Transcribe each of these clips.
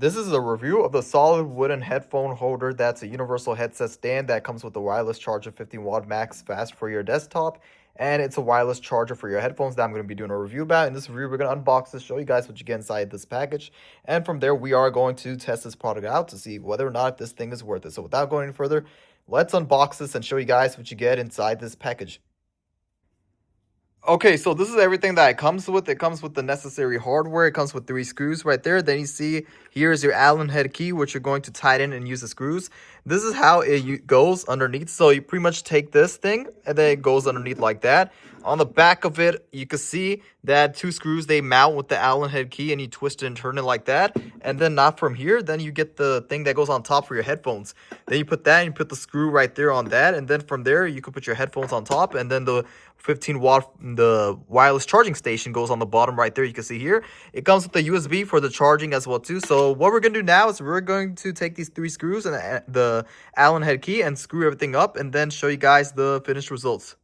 This is a review of the Solid Wooden Headphone Holder. That's a universal headset stand that comes with the wireless charger 15-watt max fast for your desktop. And it's a wireless charger for your headphones that I'm going to be doing a review about. In this review, we're going to unbox this, show you guys what you get inside this package. And from there, we are going to test this product out to see whether or not this thing is worth it. So without going any further, let's unbox this and show you guys what you get inside this package. Okay, so this is everything that it comes with. It comes with the necessary hardware. It comes with 3 screws right there. Then you see here's your Allen head key, which you're going to tighten and use the screws. This is how it goes underneath. So you pretty much take this thing and then it goes underneath like that. On the back of it, you can see that 2 screws, they mount with the Allen head key and you twist it and turn it like that. And then not from here, then you get the thing that goes on top for your headphones. Then you put that and you put the screw right there on that. And then from there, you can put your headphones on top. And then the 15-watt, the wireless charging station goes on the bottom right there. You can see here. It comes with the USB for the charging as well too. So what we're going to do now is we're going to take these 3 screws and the Allen head key and screw everything up and then show you guys the finished results.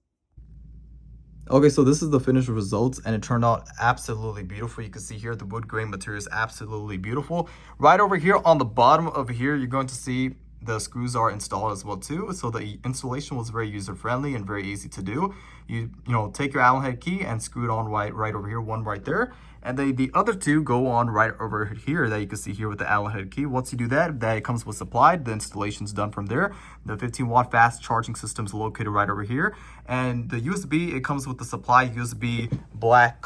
Okay, so this is the finished results and it turned out absolutely beautiful. You can see here the wood grain material is absolutely beautiful. Right over here on the bottom of here, you're going to see the screws are installed as well too. So the installation was very user friendly and very easy to do. You take your Allen head key and screw it on right over here, one right there. And then the other 2 go on right over here that you can see here with the Allen head key. Once you do that, it comes with supplied. The installation's done from there. The 15-watt fast charging system is located right over here. And the USB, it comes with the supply USB black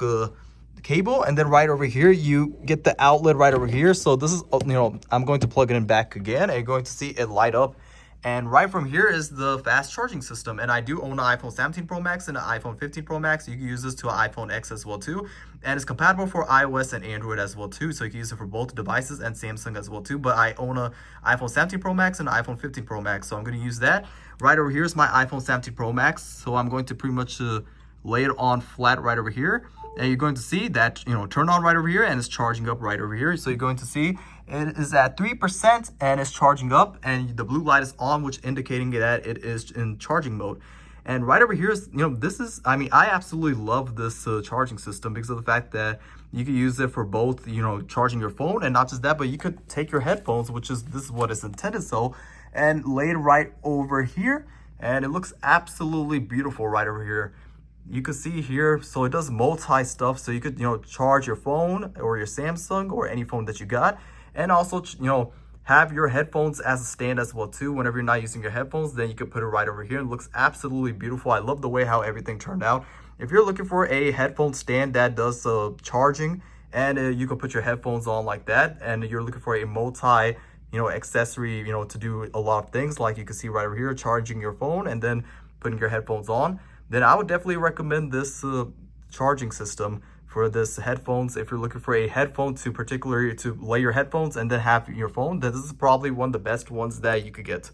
cable. And then right over here, you get the outlet right over here. So this is, I'm going to plug it in back again. And you're going to see it light up. And right from here is the fast charging system. And I do own an iPhone 17 Pro Max and an iPhone 15 Pro Max. You can use this to an iPhone X as well too. And it's compatible for iOS and Android as well too. So you can use it for both devices and Samsung as well too. But I own an iPhone 17 Pro Max and an iPhone 15 Pro Max. So I'm going to use that. Right over here is my iPhone 17 Pro Max. So I'm going to pretty much lay it on flat right over here. And you're going to see that, turn on right over here and it's charging up right over here. So you're going to see it is at 3% and it's charging up and the blue light is on, which indicating that it is in charging mode. And right over here is, this is, I absolutely love this charging system because of the fact that you can use it for both, charging your phone and not just that, but you could take your headphones, this is what it's intended so, and lay it right over here. And it looks absolutely beautiful right over here. You can see here, so it does multi stuff. So you could, charge your phone or your Samsung or any phone that you got. And also, have your headphones as a stand as well too. Whenever you're not using your headphones, then you can put it right over here. It looks absolutely beautiful. I love the way how everything turned out. If you're looking for a headphone stand that does charging and you can put your headphones on like that, and you're looking for a multi accessory, to do a lot of things, like you can see right over here, charging your phone and then putting your headphones on, then I would definitely recommend this charging system for this headphones. If you're looking for a headphone to particularly to lay your headphones and then have your phone, then this is probably one of the best ones that you could get.